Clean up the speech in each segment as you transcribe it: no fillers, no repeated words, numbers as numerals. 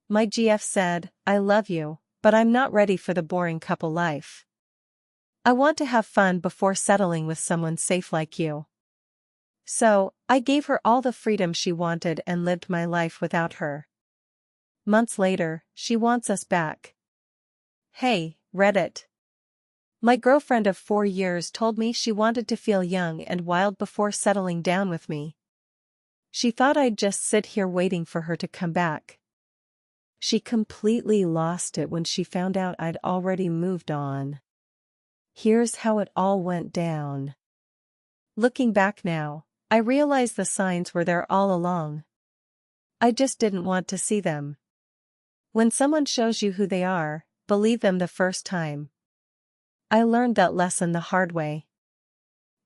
My GF said, I love you, but I'm not ready for the boring couple life. I want to have fun before settling with someone safe like you. So, I gave her all the freedom she wanted and lived my life without her. Months later, she wants us back. Hey, Reddit. My girlfriend of 4 years told me she wanted to feel young and wild before settling down with me. She thought I'd just sit here waiting for her to come back. She completely lost it when she found out I'd already moved on. Here's how it all went down. Looking back now, I realize the signs were there all along. I just didn't want to see them. When someone shows you who they are, believe them the first time. I learned that lesson the hard way.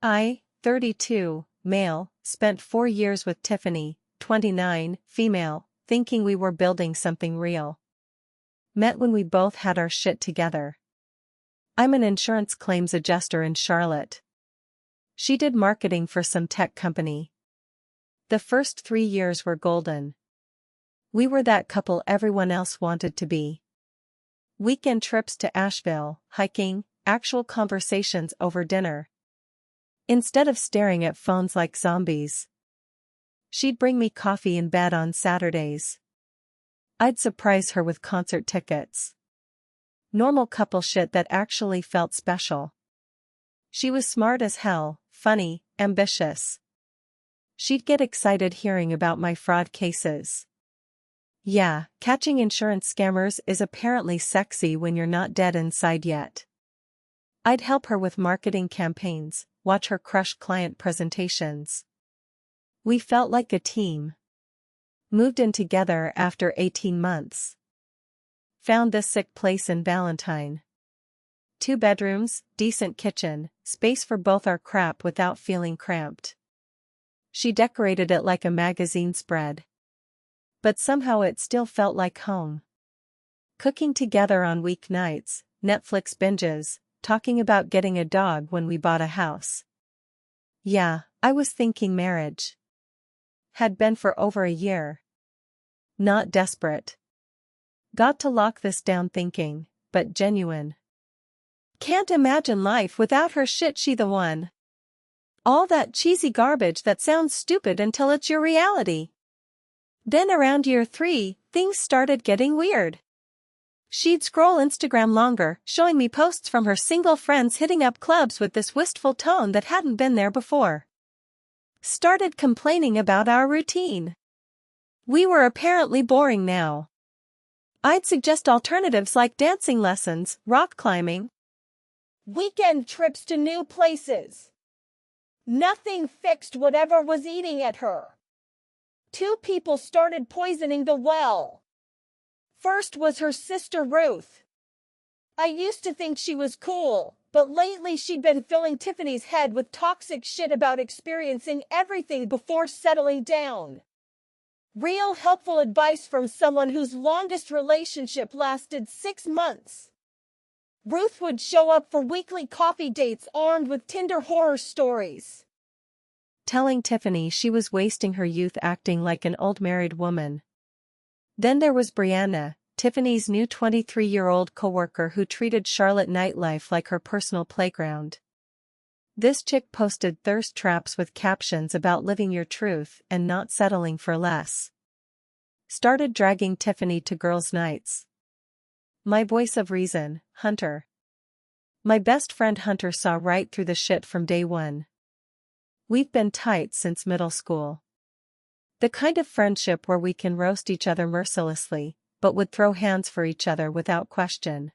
I, 32, male, spent 4 years with Tiffany, 29, female, thinking we were building something real. Met when we both had our shit together. I'm an insurance claims adjuster in Charlotte. She did marketing for some tech company. The first 3 years were golden. We were that couple everyone else wanted to be. Weekend trips to Asheville, hiking, actual conversations over dinner. Instead of staring at phones like zombies. She'd bring me coffee in bed on Saturdays. I'd surprise her with concert tickets. Normal couple shit that actually felt special. She was smart as hell, funny, ambitious. She'd get excited hearing about my fraud cases. Yeah, catching insurance scammers is apparently sexy when you're not dead inside yet. I'd help her with marketing campaigns, watch her crush client presentations. We felt like a team. Moved in together after 18 months. Found this sick place in Valentine. 2 bedrooms, decent kitchen, space for both our crap without feeling cramped. She decorated it like a magazine spread. But somehow it still felt like home. Cooking together on weeknights, Netflix binges, talking about getting a dog when we bought a house. Yeah, I was thinking marriage. Had been for over a year. Not desperate. Got to lock this down thinking, but genuine. Can't imagine life without her, shit, she the one. All that cheesy garbage that sounds stupid until it's your reality. Then around year 3, things started getting weird. She'd scroll Instagram longer, showing me posts from her single friends hitting up clubs with this wistful tone that hadn't been there before. Started complaining about our routine. We were apparently boring now. I'd suggest alternatives like dancing lessons, rock climbing, weekend trips to new places. Nothing fixed whatever was eating at her. 2 people started poisoning the well. First was her sister Ruth. I used to think she was cool, but lately she'd been filling Tiffany's head with toxic shit about experiencing everything before settling down. Real helpful advice from someone whose longest relationship lasted 6 months. Ruth would show up for weekly coffee dates armed with Tinder horror stories. Telling Tiffany she was wasting her youth acting like an old married woman. Then there was Brianna, Tiffany's new 23-year-old coworker who treated Charlotte nightlife like her personal playground. This chick posted thirst traps with captions about living your truth and not settling for less. Started dragging Tiffany to girls' nights. My voice of reason, Hunter. My best friend Hunter saw right through the shit from day one. We've been tight since middle school. The kind of friendship where we can roast each other mercilessly, but would throw hands for each other without question.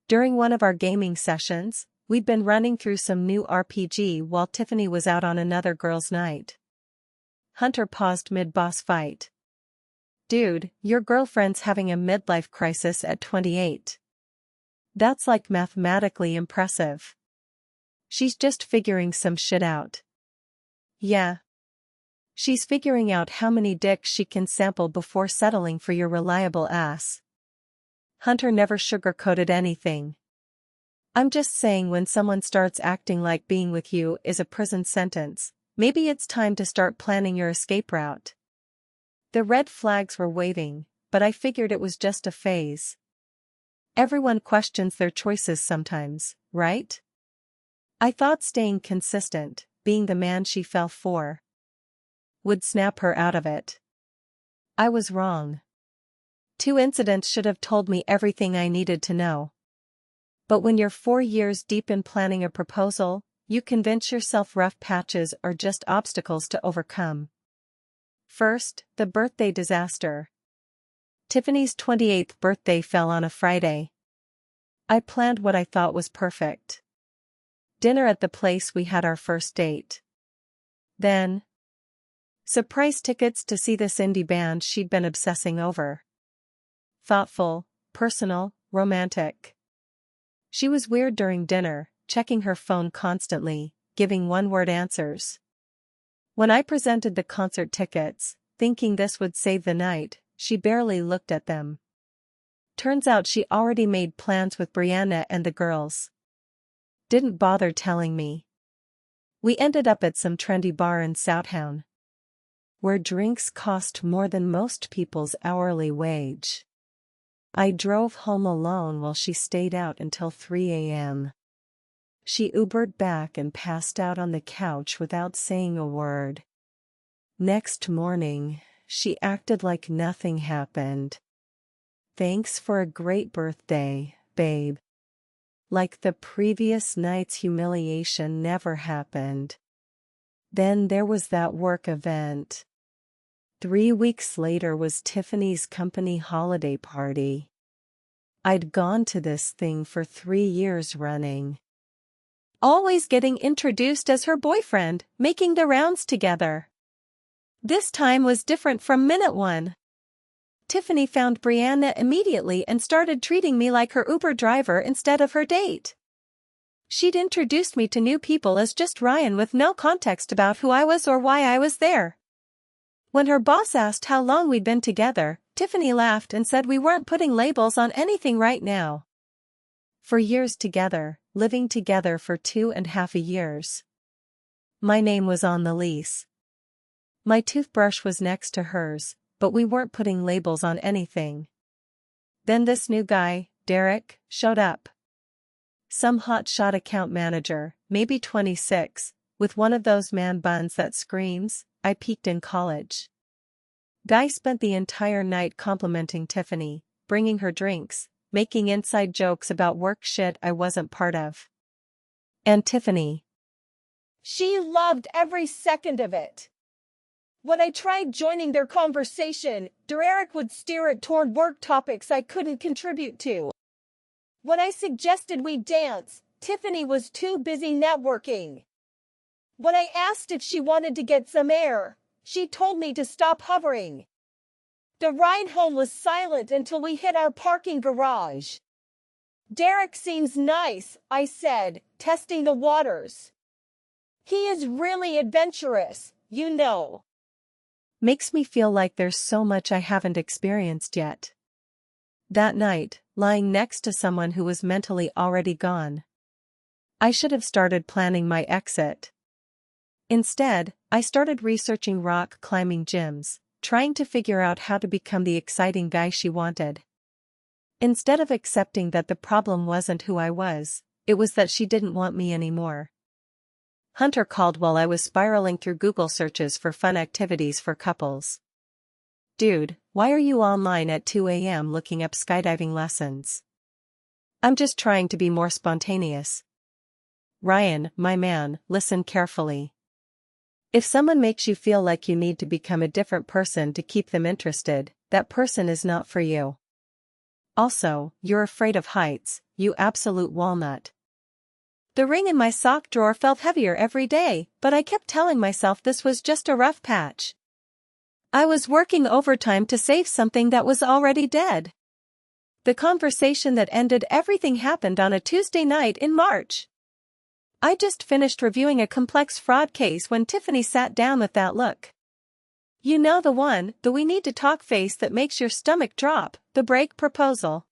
During one of our gaming sessions, we'd been running through some new RPG while Tiffany was out on another girls' night. Hunter paused mid-boss fight. Dude, your girlfriend's having a midlife crisis at 28. That's like mathematically impressive. She's just figuring some shit out. Yeah. She's figuring out how many dicks she can sample before settling for your reliable ass. Hunter never sugarcoated anything. I'm just saying, when someone starts acting like being with you is a prison sentence, maybe it's time to start planning your escape route. The red flags were waving, but I figured it was just a phase. Everyone questions their choices sometimes, right? I thought staying consistent, being the man she fell for, would snap her out of it. I was wrong. 2 incidents should have told me everything I needed to know. But when you're 4 years deep in planning a proposal, you convince yourself rough patches are just obstacles to overcome. First, the birthday disaster. Tiffany's 28th birthday fell on a Friday. I planned what I thought was perfect. Dinner at the place we had our first date. Then, surprise tickets to see this indie band she'd been obsessing over. Thoughtful, personal, romantic. She was weird during dinner, checking her phone constantly, giving one-word answers. When I presented the concert tickets, thinking this would save the night, she barely looked at them. Turns out she already made plans with Brianna and the girls. Didn't bother telling me. We ended up at some trendy bar in Southampton, where drinks cost more than most people's hourly wage. I drove home alone while she stayed out until 3 a.m. She Ubered back and passed out on the couch without saying a word. Next morning, she acted like nothing happened. Thanks for a great birthday, babe. Like the previous night's humiliation never happened. Then there was that work event. 3 weeks later was Tiffany's company holiday party. I'd gone to this thing for 3 years running. Always getting introduced as her boyfriend, making the rounds together. This time was different from minute one. Tiffany found Brianna immediately and started treating me like her Uber driver instead of her date. She'd introduced me to new people as just Ryan with no context about who I was or why I was there. When her boss asked how long we'd been together, Tiffany laughed and said we weren't putting labels on anything right now. For years together, living together for 2.5 years. My name was on the lease. My toothbrush was next to hers, but we weren't putting labels on anything. Then this new guy, Derek, showed up. Some hotshot account manager, maybe 26, with one of those man buns that screams, "I peaked in college." Guy spent the entire night complimenting Tiffany, bringing her drinks, making inside jokes about work shit I wasn't part of. And Tiffany. She loved every second of it. When I tried joining their conversation, Derek would steer it toward work topics I couldn't contribute to. When I suggested we dance, Tiffany was too busy networking. When I asked if she wanted to get some air, she told me to stop hovering. The ride home was silent until we hit our parking garage. Derek seems nice, I said, testing the waters. He is really adventurous, you know. Makes me feel like there's so much I haven't experienced yet. That night, lying next to someone who was mentally already gone. I should have started planning my exit. Instead, I started researching rock climbing gyms, trying to figure out how to become the exciting guy she wanted. Instead of accepting that the problem wasn't who I was, it was that she didn't want me anymore. Hunter called while I was spiraling through Google searches for fun activities for couples. Dude, why are you online at 2 a.m. looking up skydiving lessons? I'm just trying to be more spontaneous. Ryan, my man, listen carefully. If someone makes you feel like you need to become a different person to keep them interested, that person is not for you. Also, you're afraid of heights, you absolute walnut. The ring in my sock drawer felt heavier every day, but I kept telling myself this was just a rough patch. I was working overtime to save something that was already dead. The conversation that ended everything happened on a Tuesday night in March. I just finished reviewing a complex fraud case when Tiffany sat down with that look. You know the one, the we need to talk face that makes your stomach drop, the break proposal.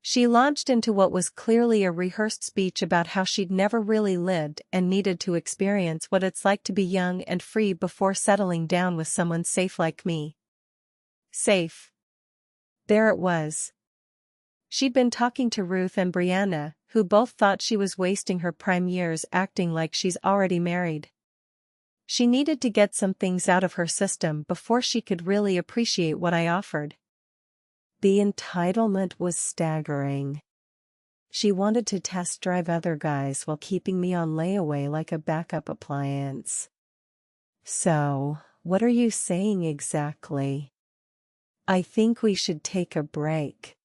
She launched into what was clearly a rehearsed speech about how she'd never really lived and needed to experience what it's like to be young and free before settling down with someone safe like me. Safe. There it was. She'd been talking to Ruth and Brianna, who both thought she was wasting her prime years acting like she's already married. She needed to get some things out of her system before she could really appreciate what I offered. The entitlement was staggering. She wanted to test drive other guys while keeping me on layaway like a backup appliance. So, what are you saying exactly? I think we should take a break.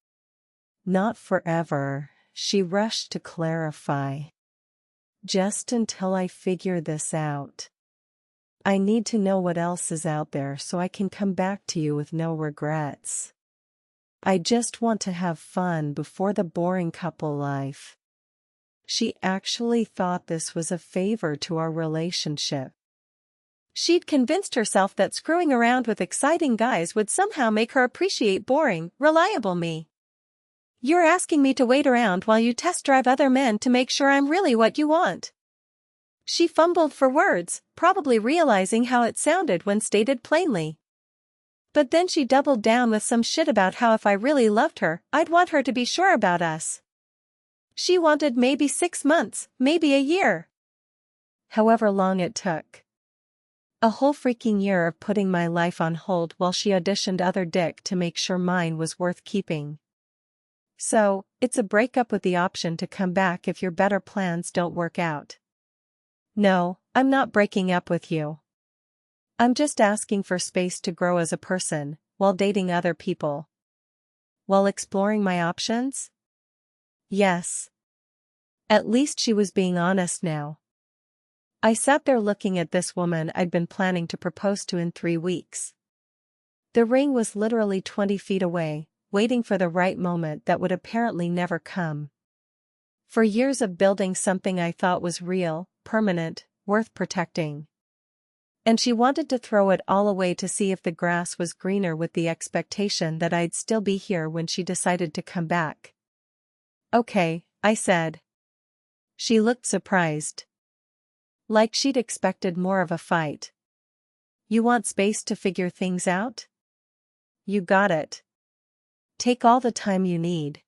Not forever, she rushed to clarify. Just until I figure this out. I need to know what else is out there so I can come back to you with no regrets. I just want to have fun before the boring couple life. She actually thought this was a favor to our relationship. She'd convinced herself that screwing around with exciting guys would somehow make her appreciate boring, reliable me. You're asking me to wait around while you test drive other men to make sure I'm really what you want. She fumbled for words, probably realizing how it sounded when stated plainly. But then she doubled down with some shit about how if I really loved her, I'd want her to be sure about us. She wanted maybe 6 months, maybe a year. However long it took. A whole freaking year of putting my life on hold while she auditioned other dick to make sure mine was worth keeping. So, it's a breakup with the option to come back if your better plans don't work out. No, I'm not breaking up with you. I'm just asking for space to grow as a person, while dating other people. While exploring my options? Yes. At least she was being honest now. I sat there looking at this woman I'd been planning to propose to in 3 weeks. The ring was literally 20 feet away, waiting for the right moment that would apparently never come. For years of building something I thought was real, permanent, worth protecting. And she wanted to throw it all away to see if the grass was greener with the expectation that I'd still be here when she decided to come back. Okay, I said. She looked surprised. Like she'd expected more of a fight. You want space to figure things out? You got it. Take all the time you need.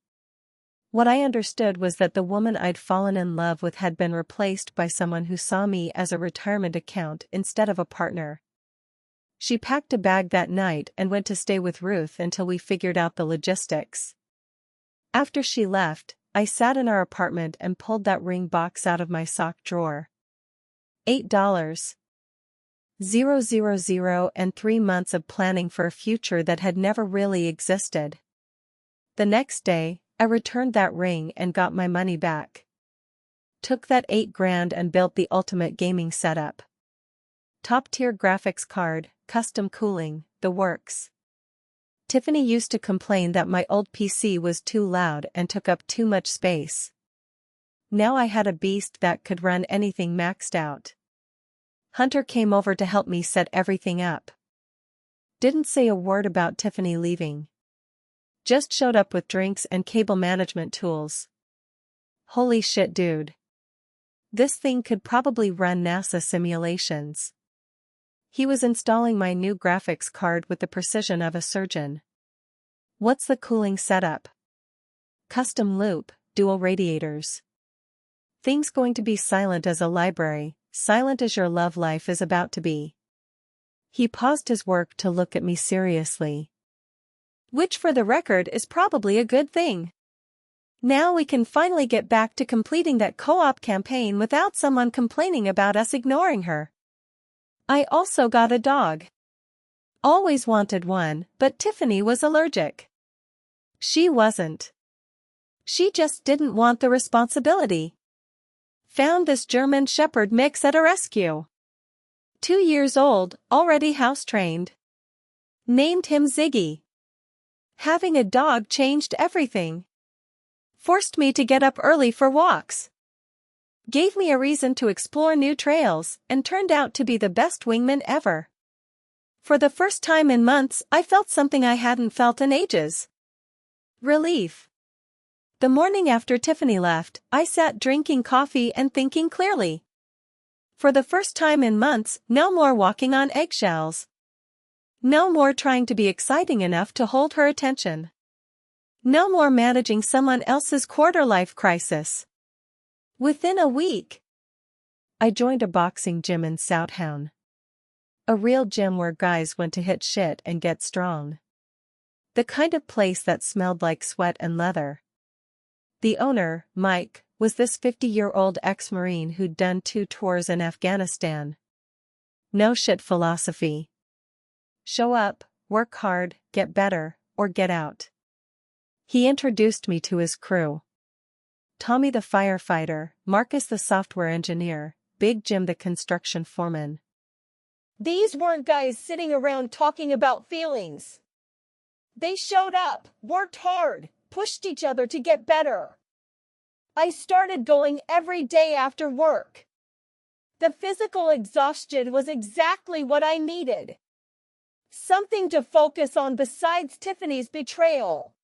What I understood was that the woman I'd fallen in love with had been replaced by someone who saw me as a retirement account instead of a partner. She packed a bag that night and went to stay with Ruth until we figured out the logistics. After she left, I sat in our apartment and pulled that ring box out of my sock drawer. $8. 000 and 3 months of planning for a future that had never really existed. The next day, I returned that ring and got my money back. Took that $8,000 and built the ultimate gaming setup. Top-tier graphics card, custom cooling, the works. Tiffany used to complain that my old PC was too loud and took up too much space. Now I had a beast that could run anything maxed out. Hunter came over to help me set everything up. Didn't say a word about Tiffany leaving. Just showed up with drinks and cable management tools. Holy shit, dude. This thing could probably run NASA simulations. He was installing my new graphics card with the precision of a surgeon. What's the cooling setup? Custom loop, dual radiators. Things going to be silent as a library, silent as your love life is about to be. He paused his work to look at me seriously. Which for the record is probably a good thing. Now we can finally get back to completing that co-op campaign without someone complaining about us ignoring her. I also got a dog. Always wanted one, but Tiffany was allergic. She wasn't. She just didn't want the responsibility. Found this German Shepherd mix at a rescue. 2 years old, already house-trained. Named him Ziggy. Having a dog changed everything. Forced me to get up early for walks. Gave me a reason to explore new trails, and turned out to be the best wingman ever. For the first time in months, I felt something I hadn't felt in ages. Relief. The morning after Tiffany left, I sat drinking coffee and thinking clearly. For the first time in months, no more walking on eggshells. No more trying to be exciting enough to hold her attention. No more managing someone else's quarter-life crisis. Within a week, I joined a boxing gym in Southtown. A real gym where guys went to hit shit and get strong. The kind of place that smelled like sweat and leather. The owner, Mike, was this 50-year-old ex-Marine who'd done 2 tours in Afghanistan. No shit philosophy. Show up, work hard, get better, or get out. He introduced me to his crew. Tommy the firefighter, Marcus the software engineer, Big Jim the construction foreman. These weren't guys sitting around talking about feelings. They showed up, worked hard, pushed each other to get better. I started going every day after work. The physical exhaustion was exactly what I needed. Something to focus on besides Tiffany's betrayal.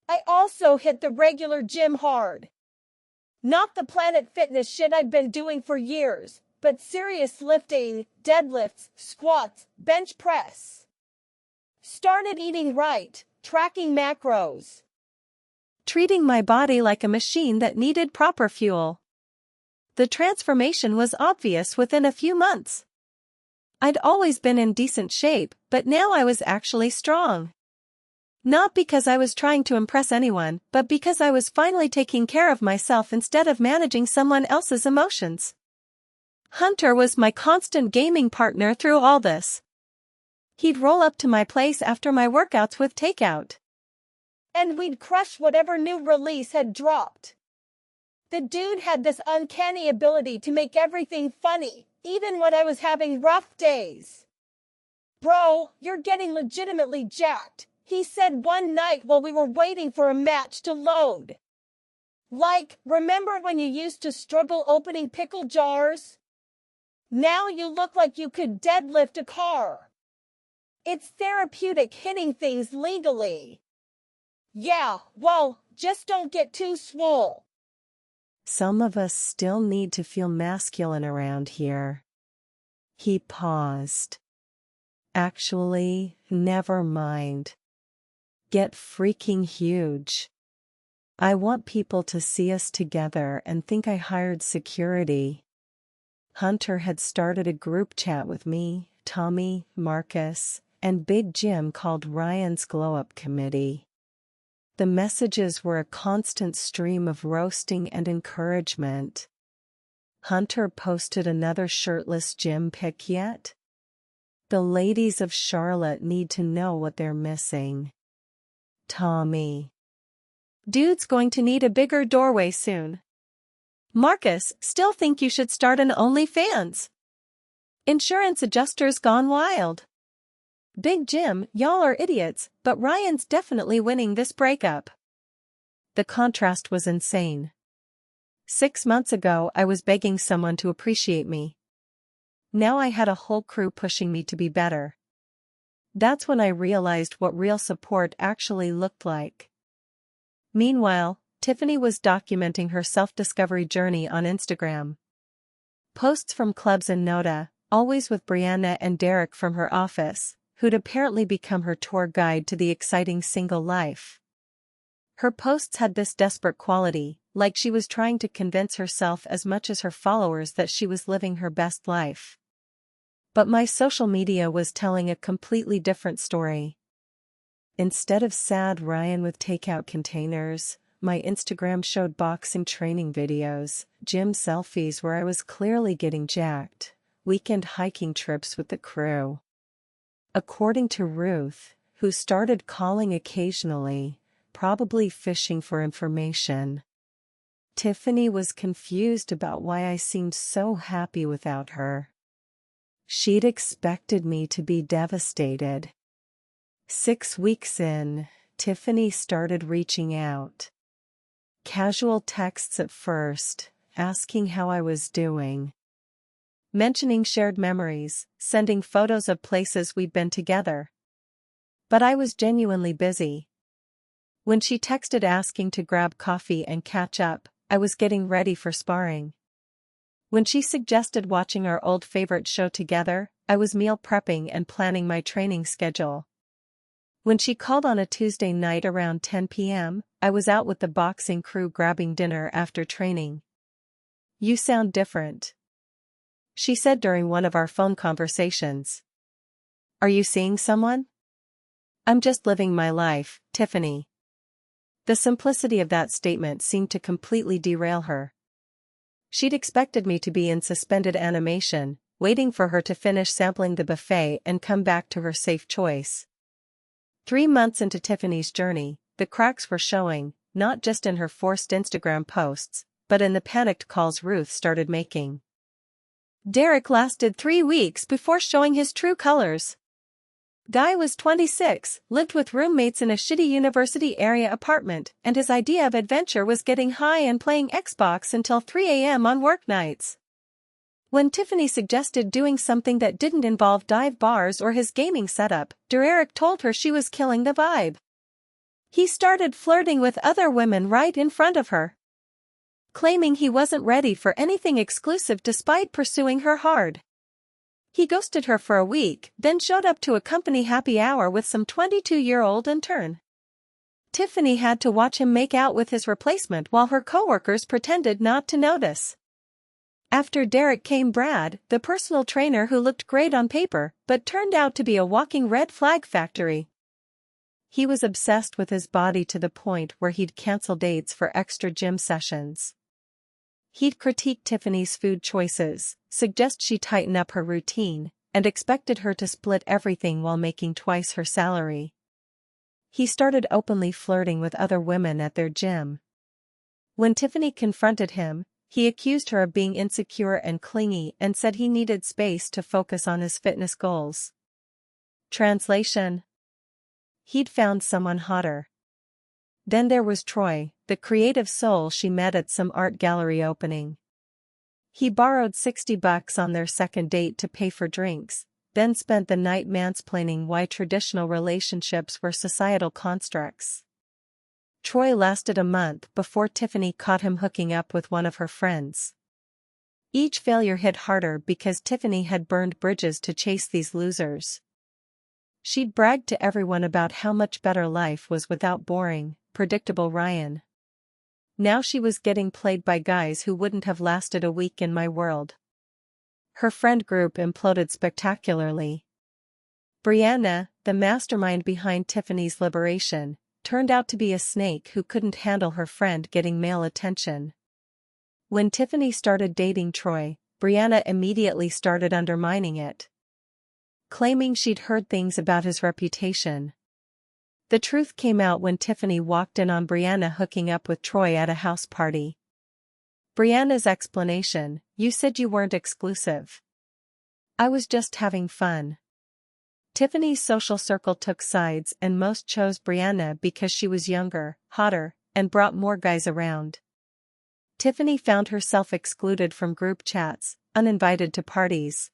I also hit the regular gym hard. Not the Planet Fitness shit I'd been doing for years, but serious lifting, deadlifts, squats, bench press. Started eating right, tracking macros. Treating my body like a machine that needed proper fuel. The transformation was obvious within a few months. I'd always been in decent shape, but now I was actually strong. Not because I was trying to impress anyone, but because I was finally taking care of myself instead of managing someone else's emotions. Hunter was my constant gaming partner through all this. He'd roll up to my place after my workouts with takeout. And we'd crush whatever new release had dropped. The dude had this uncanny ability to make everything funny, even when I was having rough days. Bro, you're getting legitimately jacked, he said one night while we were waiting for a match to load. Like, remember when you used to struggle opening pickle jars? Now you look like you could deadlift a car. It's therapeutic hitting things legally. Yeah, well, just don't get too swole. Some of us still need to feel masculine around here. He paused. Actually, never mind. Get freaking huge. I want people to see us together and think I hired security. Hunter had started a group chat with me, Tommy, Marcus, and Big Jim called Ryan's Glow Up Committee. The messages were a constant stream of roasting and encouragement. Hunter posted another shirtless Jim pic yet? The ladies of Charlotte need to know what they're missing. Tommy. Dude's going to need a bigger doorway soon. Marcus, still think you should start an OnlyFans. Insurance adjusters gone wild. Big Jim, y'all are idiots, but Ryan's definitely winning this breakup. The contrast was insane. 6 months ago I was begging someone to appreciate me. Now I had a whole crew pushing me to be better. That's when I realized what real support actually looked like. Meanwhile, Tiffany was documenting her self-discovery journey on Instagram. Posts from clubs in Noda, always with Brianna and Derek from her office, who'd apparently become her tour guide to the exciting single life. Her posts had this desperate quality, like she was trying to convince herself as much as her followers that she was living her best life. But my social media was telling a completely different story. Instead of sad Ryan with takeout containers, my Instagram showed boxing training videos, gym selfies where I was clearly getting jacked, weekend hiking trips with the crew. According to Ruth, who started calling occasionally, probably fishing for information. Tiffany was confused about why I seemed so happy without her. She'd expected me to be devastated. 6 weeks in, Tiffany started reaching out. Casual texts at first, asking how I was doing. Mentioning shared memories, sending photos of places we'd been together. But I was genuinely busy. When she texted asking to grab coffee and catch up, I was getting ready for sparring. When she suggested watching our old favorite show together, I was meal prepping and planning my training schedule. When she called on a Tuesday night around 10 p.m., I was out with the boxing crew grabbing dinner after training. "You sound different," she said during one of our phone conversations. "Are you seeing someone?" "I'm just living my life, Tiffany." The simplicity of that statement seemed to completely derail her. She'd expected me to be in suspended animation, waiting for her to finish sampling the buffet and come back to her safe choice. 3 months into Tiffany's journey, the cracks were showing, not just in her forced Instagram posts, but in the panicked calls Ruth started making. Derek lasted 3 weeks before showing his true colors. Guy was 26, lived with roommates in a shitty university area apartment, and his idea of adventure was getting high and playing Xbox until 3 a.m. on work nights. When Tiffany suggested doing something that didn't involve dive bars or his gaming setup, Derek told her she was killing the vibe. He started flirting with other women right in front of her, claiming he wasn't ready for anything exclusive despite pursuing her hard. He ghosted her for a week, then showed up to a company happy hour with some 22-year-old intern. Tiffany had to watch him make out with his replacement while her coworkers pretended not to notice. After Derek came Brad, the personal trainer who looked great on paper, but turned out to be a walking red flag factory. He was obsessed with his body to the point where he'd cancel dates for extra gym sessions. He'd critique Tiffany's food choices, suggest she tighten up her routine, and expected her to split everything while making twice her salary. He started openly flirting with other women at their gym. When Tiffany confronted him, he accused her of being insecure and clingy and said he needed space to focus on his fitness goals. Translation: he'd found someone hotter. Then there was Troy, the creative soul she met at some art gallery opening. He borrowed $60 on their second date to pay for drinks, then spent the night mansplaining why traditional relationships were societal constructs. Troy lasted a month before Tiffany caught him hooking up with one of her friends. Each failure hit harder because Tiffany had burned bridges to chase these losers. She'd bragged to everyone about how much better life was without boring, predictable Ryan. Now she was getting played by guys who wouldn't have lasted a week in my world. Her friend group imploded spectacularly. Brianna, the mastermind behind Tiffany's liberation, turned out to be a snake who couldn't handle her friend getting male attention. When Tiffany started dating Troy, Brianna immediately started undermining it, claiming she'd heard things about his reputation. The truth came out when Tiffany walked in on Brianna hooking up with Troy at a house party. Brianna's explanation: "You said you weren't exclusive. I was just having fun." Tiffany's social circle took sides and most chose Brianna because she was younger, hotter, and brought more guys around. Tiffany found herself excluded from group chats, uninvited to parties.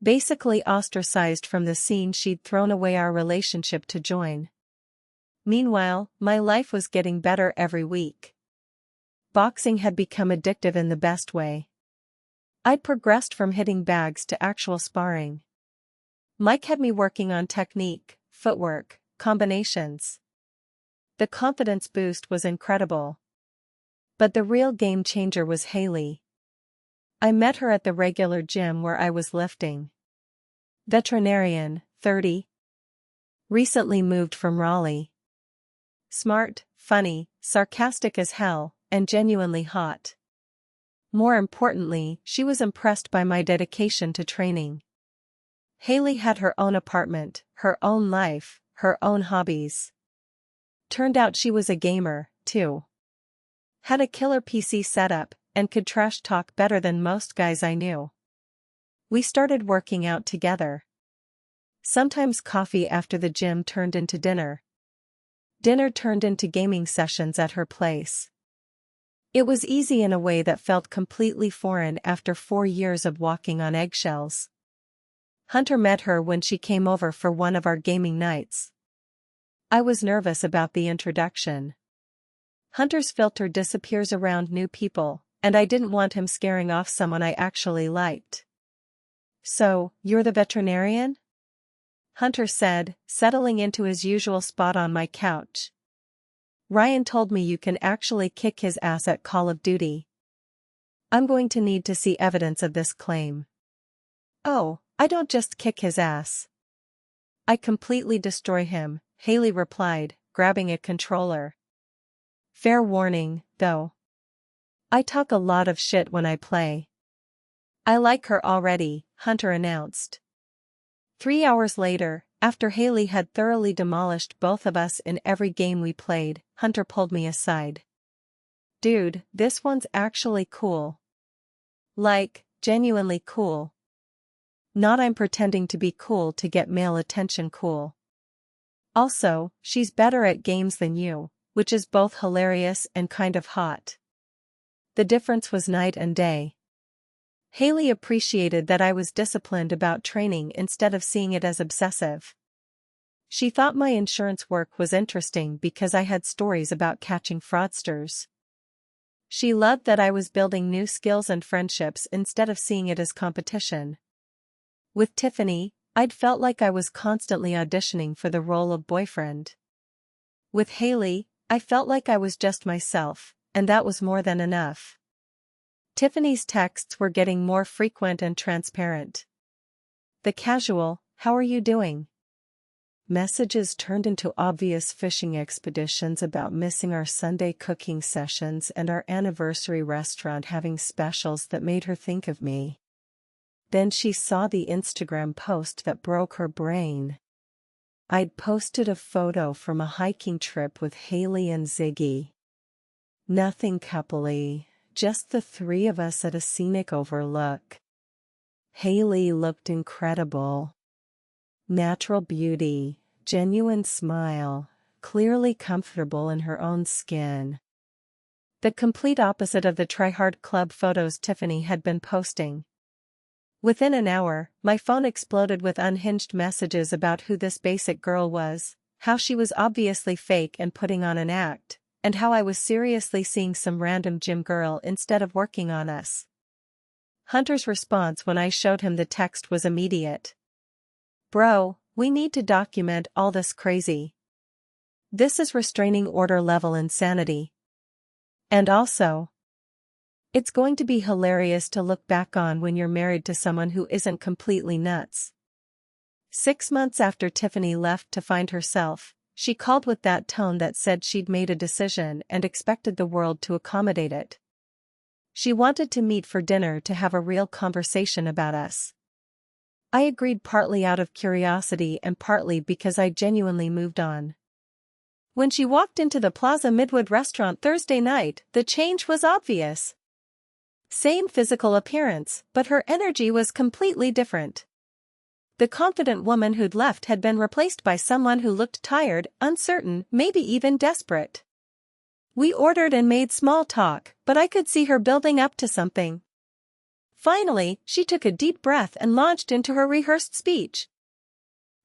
Basically ostracized from the scene she'd thrown away our relationship to join. Meanwhile, my life was getting better every week. Boxing had become addictive in the best way. I'd progressed from hitting bags to actual sparring. Mike had me working on technique, footwork, combinations. The confidence boost was incredible. But the real game changer was Haley. I met her at the regular gym where I was lifting. Veterinarian, 30. Recently moved from Raleigh. Smart, funny, sarcastic as hell, and genuinely hot. More importantly, she was impressed by my dedication to training. Haley had her own apartment, her own life, her own hobbies. Turned out she was a gamer, too. Had a killer PC setup, and could trash talk better than most guys I knew. We started working out together. Sometimes coffee after the gym turned into dinner. Dinner turned into gaming sessions at her place. It was easy in a way that felt completely foreign after 4 years of walking on eggshells. Hunter met her when she came over for one of our gaming nights. I was nervous about the introduction. Hunter's filter disappears around new people, and I didn't want him scaring off someone I actually liked. "So, you're the veterinarian?" Hunter said, settling into his usual spot on my couch. Ryan told me you can actually kick his ass at Call of Duty. I'm going to need to see evidence of this claim. Oh, I don't just kick his ass. I completely destroy him, Haley replied, grabbing a controller. Fair warning, though. I talk a lot of shit when I play. I like her already, Hunter announced. 3 hours later, after Haley had thoroughly demolished both of us in every game we played, Hunter pulled me aside. Dude, this one's actually cool. Like, genuinely cool. Not I'm pretending to be cool to get male attention cool. Also, she's better at games than you, which is both hilarious and kind of hot. The difference was night and day. Haley appreciated that I was disciplined about training instead of seeing it as obsessive. She thought my insurance work was interesting because I had stories about catching fraudsters. She loved that I was building new skills and friendships instead of seeing it as competition. With Tiffany, I'd felt like I was constantly auditioning for the role of boyfriend. With Haley, I felt like I was just myself, and that was more than enough. Tiffany's texts were getting more frequent and transparent. The casual, "How are you doing?" messages turned into obvious fishing expeditions about missing our Sunday cooking sessions and our anniversary restaurant having specials that made her think of me. Then she saw the Instagram post that broke her brain. I'd posted a photo from a hiking trip with Haley and Ziggy. Nothing coupley, just the three of us at a scenic overlook. Haley looked incredible. Natural beauty, genuine smile, clearly comfortable in her own skin. The complete opposite of the try-hard club photos Tiffany had been posting. Within an hour, my phone exploded with unhinged messages about who this basic girl was, how she was obviously fake and putting on an act, and how I was seriously seeing some random gym girl instead of working on us. Hunter's response when I showed him the text was immediate. Bro, we need to document all this crazy. This is restraining order level insanity. And also, it's going to be hilarious to look back on when you're married to someone who isn't completely nuts. 6 months after Tiffany left to find herself, she called with that tone that said she'd made a decision and expected the world to accommodate it. She wanted to meet for dinner to have a real conversation about us. I agreed partly out of curiosity and partly because I genuinely moved on. When she walked into the Plaza Midwood restaurant Thursday night, the change was obvious. Same physical appearance, but her energy was completely different. The confident woman who'd left had been replaced by someone who looked tired, uncertain, maybe even desperate. We ordered and made small talk, but I could see her building up to something. Finally, she took a deep breath and launched into her rehearsed speech.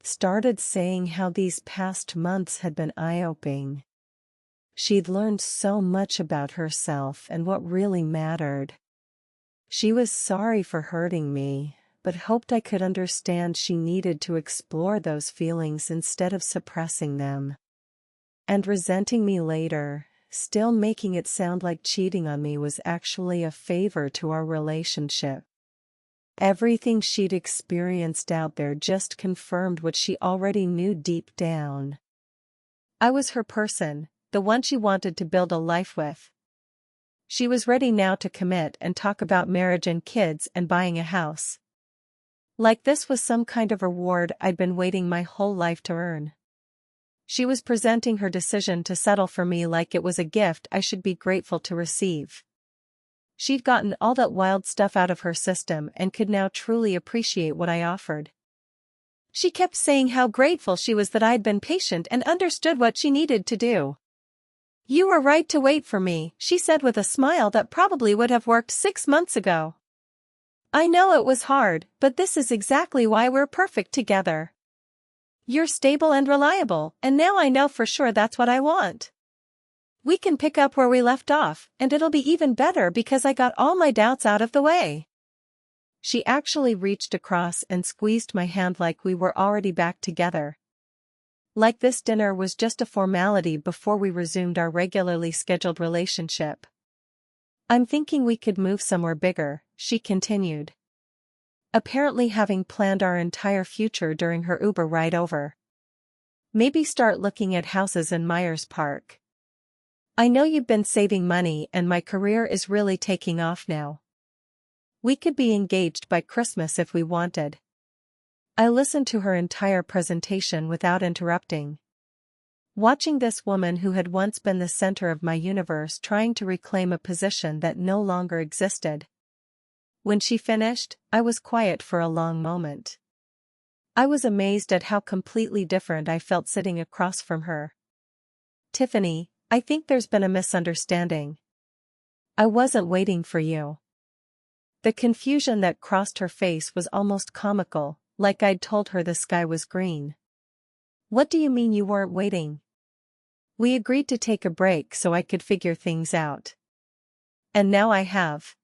Started saying how these past months had been eye-opening. She'd learned so much about herself and what really mattered. She was sorry for hurting me, but hoped I could understand she needed to explore those feelings instead of suppressing them. And resenting me later, still making it sound like cheating on me was actually a favor to our relationship. Everything she'd experienced out there just confirmed what she already knew deep down. I was her person, the one she wanted to build a life with. She was ready now to commit and talk about marriage and kids and buying a house. Like this was some kind of reward I'd been waiting my whole life to earn. She was presenting her decision to settle for me like it was a gift I should be grateful to receive. She'd gotten all that wild stuff out of her system and could now truly appreciate what I offered. She kept saying how grateful she was that I'd been patient and understood what she needed to do. You were right to wait for me, she said with a smile that probably would have worked 6 months ago. I know it was hard, but this is exactly why we're perfect together. You're stable and reliable, and now I know for sure that's what I want. We can pick up where we left off, and it'll be even better because I got all my doubts out of the way. She actually reached across and squeezed my hand like we were already back together. Like this dinner was just a formality before we resumed our regularly scheduled relationship. I'm thinking we could move somewhere bigger, she continued. Apparently having planned our entire future during her Uber ride over. Maybe start looking at houses in Myers Park. I know you've been saving money and my career is really taking off now. We could be engaged by Christmas if we wanted. I listened to her entire presentation without interrupting. Watching this woman who had once been the center of my universe trying to reclaim a position that no longer existed. When she finished, I was quiet for a long moment. I was amazed at how completely different I felt sitting across from her. Tiffany, I think there's been a misunderstanding. I wasn't waiting for you. The confusion that crossed her face was almost comical, like I'd told her the sky was green. What do you mean you weren't waiting? We agreed to take a break so I could figure things out. And now I have.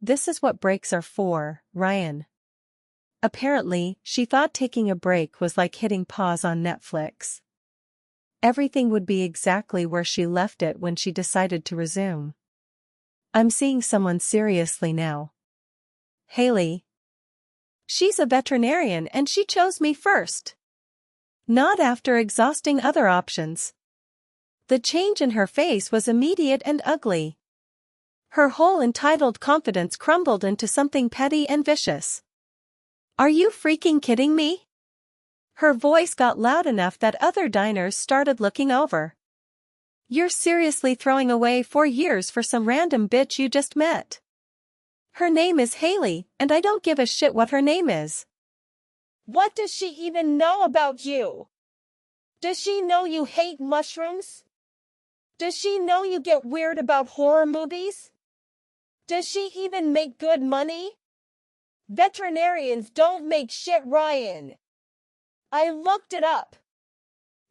This is what breaks are for, Ryan. Apparently, she thought taking a break was like hitting pause on Netflix. Everything would be exactly where she left it when she decided to resume. I'm seeing someone seriously now. Haley. She's a veterinarian and she chose me first. Not after exhausting other options. The change in her face was immediate and ugly. Her whole entitled confidence crumbled into something petty and vicious. Are you freaking kidding me? Her voice got loud enough that other diners started looking over. You're seriously throwing away 4 years for some random bitch you just met. Her name is Haley, and I don't give a shit what her name is. What does she even know about you? Does she know you hate mushrooms? Does she know you get weird about horror movies? Does she even make good money? Veterinarians don't make shit, Ryan. I looked it up.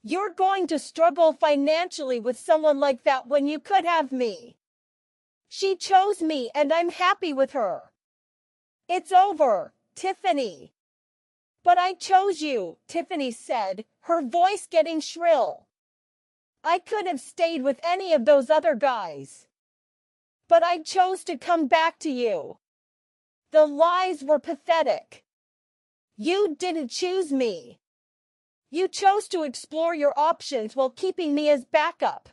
You're going to struggle financially with someone like that when you could have me. She chose me and I'm happy with her. It's over, Tiffany. But I chose you, Tiffany said, her voice getting shrill. I could have stayed with any of those other guys. But I chose to come back to you. The lies were pathetic. You didn't choose me. You chose to explore your options while keeping me as backup.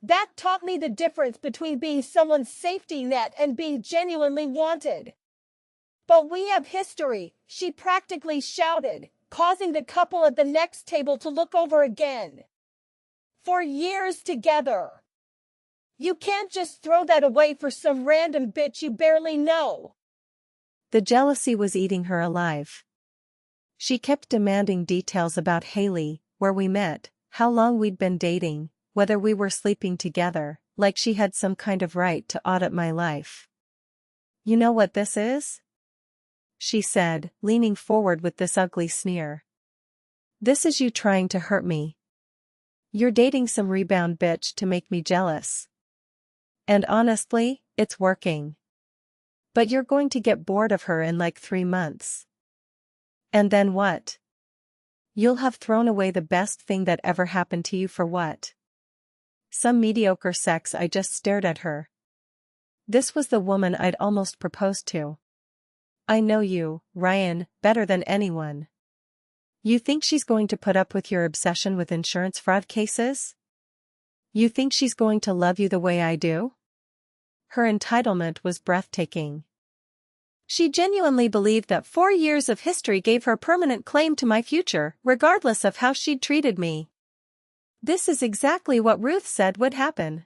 That taught me the difference between being someone's safety net and being genuinely wanted. But we have history, she practically shouted, causing the couple at the next table to look over again. 4 years together. You can't just throw that away for some random bitch you barely know. The jealousy was eating her alive. She kept demanding details about Haley, where we met, how long we'd been dating, whether we were sleeping together, like she had some kind of right to audit my life. You know what this is? She said, leaning forward with this ugly sneer. This is you trying to hurt me. You're dating some rebound bitch to make me jealous. And honestly, it's working. But you're going to get bored of her in like 3 months. And then what? You'll have thrown away the best thing that ever happened to you for what? Some mediocre sex. I just stared at her. This was the woman I'd almost proposed to. I know you, Ryan, better than anyone. You think she's going to put up with your obsession with insurance fraud cases? You think she's going to love you the way I do? Her entitlement was breathtaking. She genuinely believed that 4 years of history gave her permanent claim to my future, regardless of how she'd treated me. This is exactly what Ruth said would happen.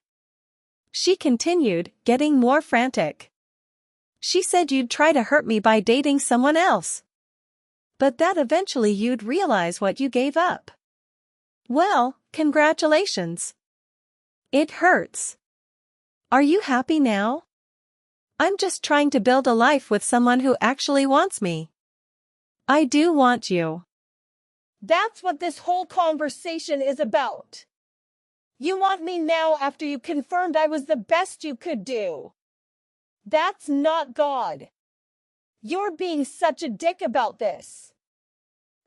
She continued, getting more frantic. She said you'd try to hurt me by dating someone else. But that eventually you'd realize what you gave up. Well, congratulations. It hurts. Are you happy now? I'm just trying to build a life with someone who actually wants me. I do want you. That's what this whole conversation is about. You want me now after you confirmed I was the best you could do. That's not God. You're being such a dick about this.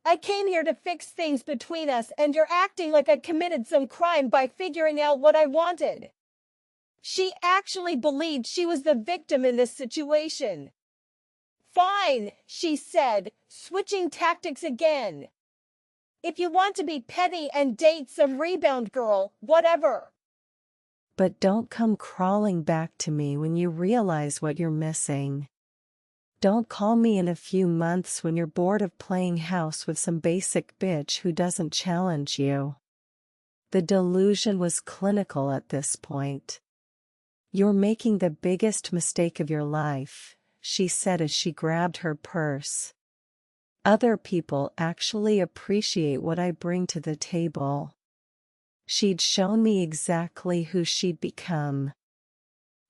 I came here to fix things between us and you're acting like I committed some crime by figuring out what I wanted. She actually believed she was the victim in this situation. Fine, she said, switching tactics again. If you want to be petty and date some rebound girl, whatever. But don't come crawling back to me when you realize what you're missing. Don't call me in a few months when you're bored of playing house with some basic bitch who doesn't challenge you. The delusion was clinical at this point. You're making the biggest mistake of your life, she said as she grabbed her purse. Other people actually appreciate what I bring to the table. She'd shown me exactly who she'd become.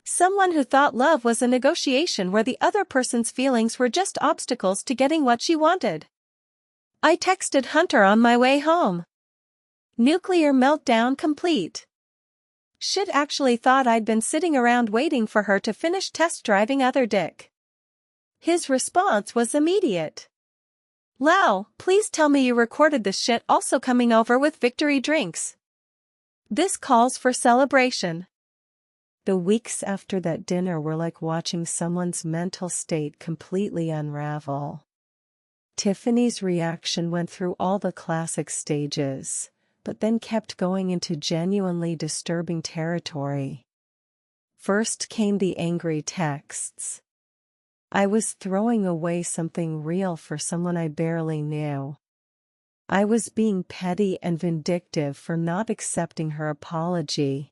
Someone who thought love was a negotiation where the other person's feelings were just obstacles to getting what she wanted. I texted Hunter on my way home. Nuclear meltdown complete. Shit actually thought I'd been sitting around waiting for her to finish test driving other dick. His response was immediate. Lau, please tell me you recorded this shit also coming over with victory drinks. This calls for celebration. The weeks after that dinner were like watching someone's mental state completely unravel. Tiffany's reaction went through all the classic stages, but then kept going into genuinely disturbing territory. First came the angry texts. I was throwing away something real for someone I barely knew. I was being petty and vindictive for not accepting her apology.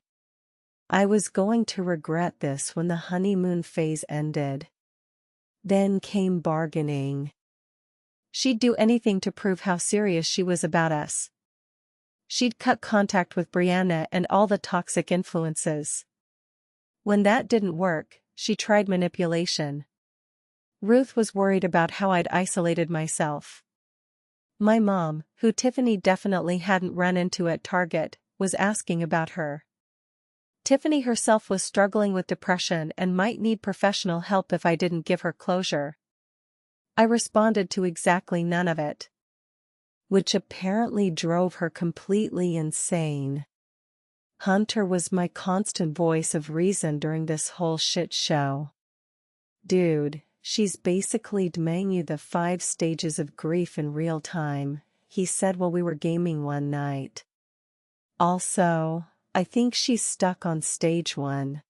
I was going to regret this when the honeymoon phase ended. Then came bargaining. She'd do anything to prove how serious she was about us. She'd cut contact with Brianna and all the toxic influences. When that didn't work, she tried manipulation. Ruth was worried about how I'd isolated myself. My mom, who Tiffany definitely hadn't run into at Target, was asking about her. Tiffany herself was struggling with depression and might need professional help if I didn't give her closure. I responded to exactly none of it, which apparently drove her completely insane. Hunter was my constant voice of reason during this whole shit show. Dude, she's basically demanding you the 5 stages of grief in real time, he said while we were gaming one night. Also, I think she's stuck on stage 1.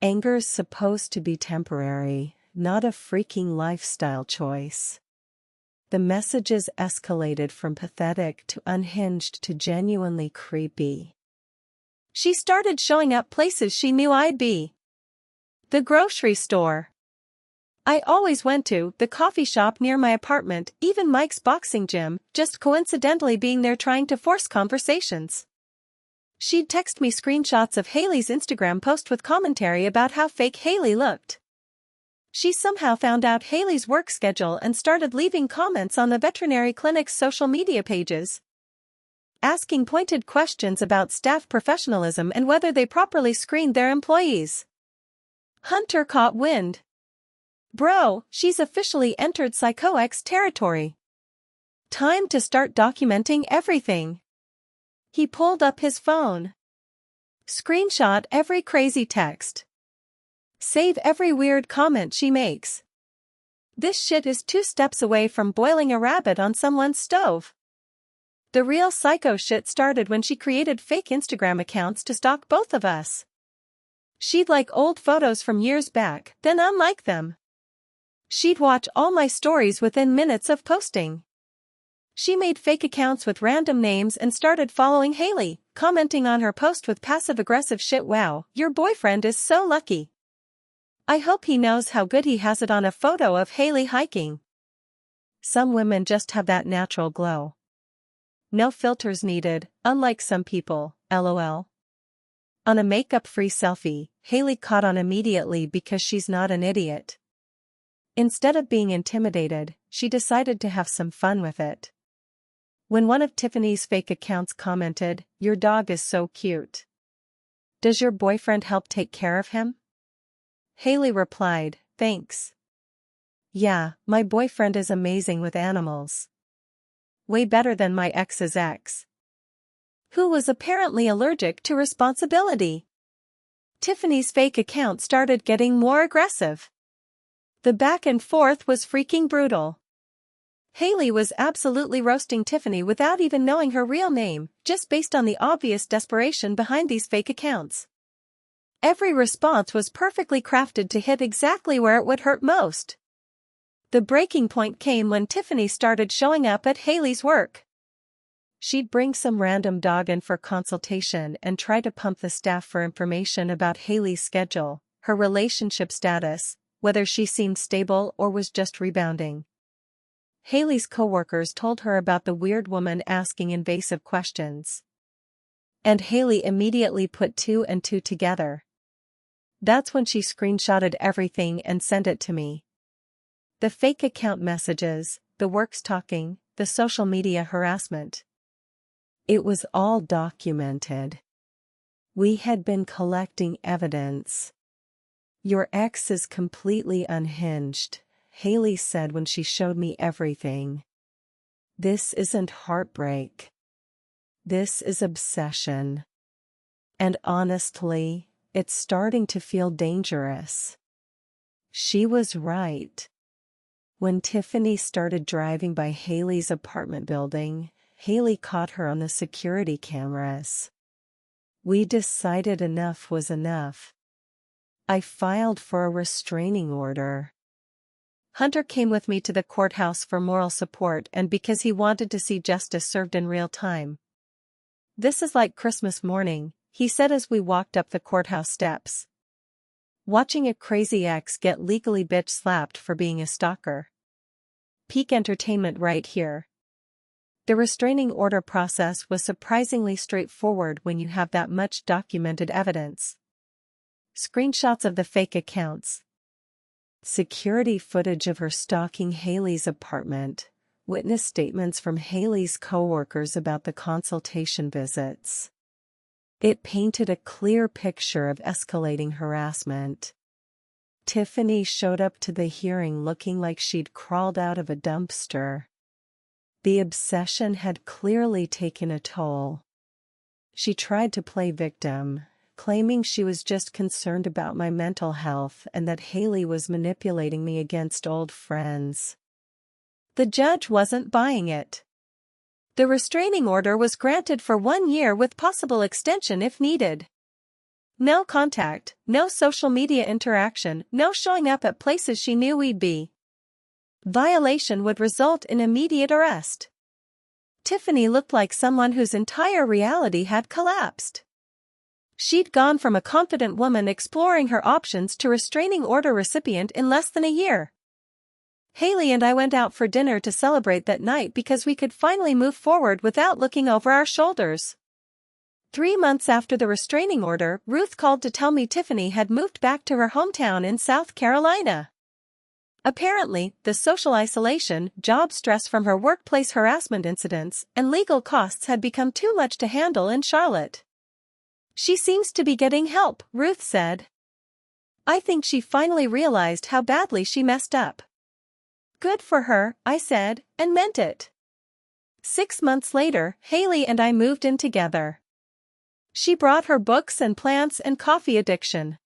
Anger's supposed to be temporary, not a freaking lifestyle choice. The messages escalated from pathetic to unhinged to genuinely creepy. She started showing up places she knew I'd be. The grocery store I always went to, the coffee shop near my apartment, even Mike's boxing gym, just coincidentally being there trying to force conversations. She'd text me screenshots of Haley's Instagram post with commentary about how fake Haley looked. She somehow found out Haley's work schedule and started leaving comments on the veterinary clinic's social media pages, asking pointed questions about staff professionalism and whether they properly screened their employees. Hunter caught wind. Bro, she's officially entered PsychoX territory. Time to start documenting everything. He pulled up his phone. Screenshot every crazy text. Save every weird comment she makes. This shit is 2 steps away from boiling a rabbit on someone's stove. The real psycho shit started when she created fake Instagram accounts to stalk both of us. She'd like old photos from years back, then unlike them. She'd watch all my stories within minutes of posting. She made fake accounts with random names and started following Haley, commenting on her post with passive-aggressive shit. Wow, your boyfriend is so lucky. I hope he knows how good he has it on a photo of Haley hiking. Some women just have that natural glow. No filters needed, unlike some people, lol. On a makeup-free selfie, Haley caught on immediately because she's not an idiot. Instead of being intimidated, she decided to have some fun with it. When one of Tiffany's fake accounts commented, "Your dog is so cute. Does your boyfriend help take care of him?" Haley replied, "Thanks. Yeah, my boyfriend is amazing with animals. Way better than my ex's ex, who was apparently allergic to responsibility. Tiffany's fake account started getting more aggressive. The back and forth was freaking brutal. Hailey was absolutely roasting Tiffany without even knowing her real name, just based on the obvious desperation behind these fake accounts. Every response was perfectly crafted to hit exactly where it would hurt most. The breaking point came when Tiffany started showing up at Hailey's work. She'd bring some random dog in for consultation and try to pump the staff for information about Hailey's schedule, her relationship status, whether she seemed stable or was just rebounding. Hailey's coworkers told her about the weird woman asking invasive questions. And Hailey immediately put two and two together. That's when she screenshotted everything and sent it to me. The fake account messages, the works talking, the social media harassment. It was all documented. We had been collecting evidence. Your ex is completely unhinged, Hailey said when she showed me everything. This isn't heartbreak. This is obsession. And honestly, it's starting to feel dangerous. She was right. When Tiffany started driving by Hailey's apartment building, Hailey caught her on the security cameras. We decided enough was enough. I filed for a restraining order. Hunter came with me to the courthouse for moral support and because he wanted to see justice served in real time. This is like Christmas morning, he said as we walked up the courthouse steps. Watching a crazy ex get legally bitch-slapped for being a stalker. Peak entertainment right here. The restraining order process was surprisingly straightforward when you have that much documented evidence. Screenshots of the fake accounts. Security footage of her stalking Hailey's apartment. Witness statements from Hailey's coworkers about the consultation visits. It painted a clear picture of escalating harassment. Tiffany showed up to the hearing looking like she'd crawled out of a dumpster. The obsession had clearly taken a toll. She tried to play victim, claiming she was just concerned about my mental health and that Hailey was manipulating me against old friends. The judge wasn't buying it. The restraining order was granted for 1 year with possible extension if needed. No contact, no social media interaction, no showing up at places she knew we'd be. Violation would result in immediate arrest. Tiffany looked like someone whose entire reality had collapsed. She'd gone from a confident woman exploring her options to restraining order recipient in less than a year. Hailey and I went out for dinner to celebrate that night because we could finally move forward without looking over our shoulders. 3 months after the restraining order, Ruth called to tell me Tiffany had moved back to her hometown in South Carolina. Apparently, the social isolation, job stress from her workplace harassment incidents, and legal costs had become too much to handle in Charlotte. She seems to be getting help, Ruth said. I think she finally realized how badly she messed up. Good for her, I said, and meant it. 6 months later, Hailey and I moved in together. She brought her books and plants and coffee addiction.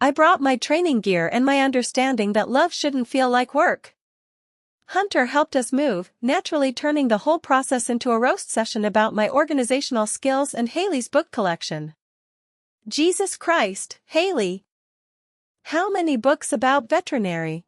I brought my training gear and my understanding that love shouldn't feel like work. Hunter helped us move, naturally turning the whole process into a roast session about my organizational skills and Hailey's book collection. Jesus Christ, Hailey! How many books about veterinary?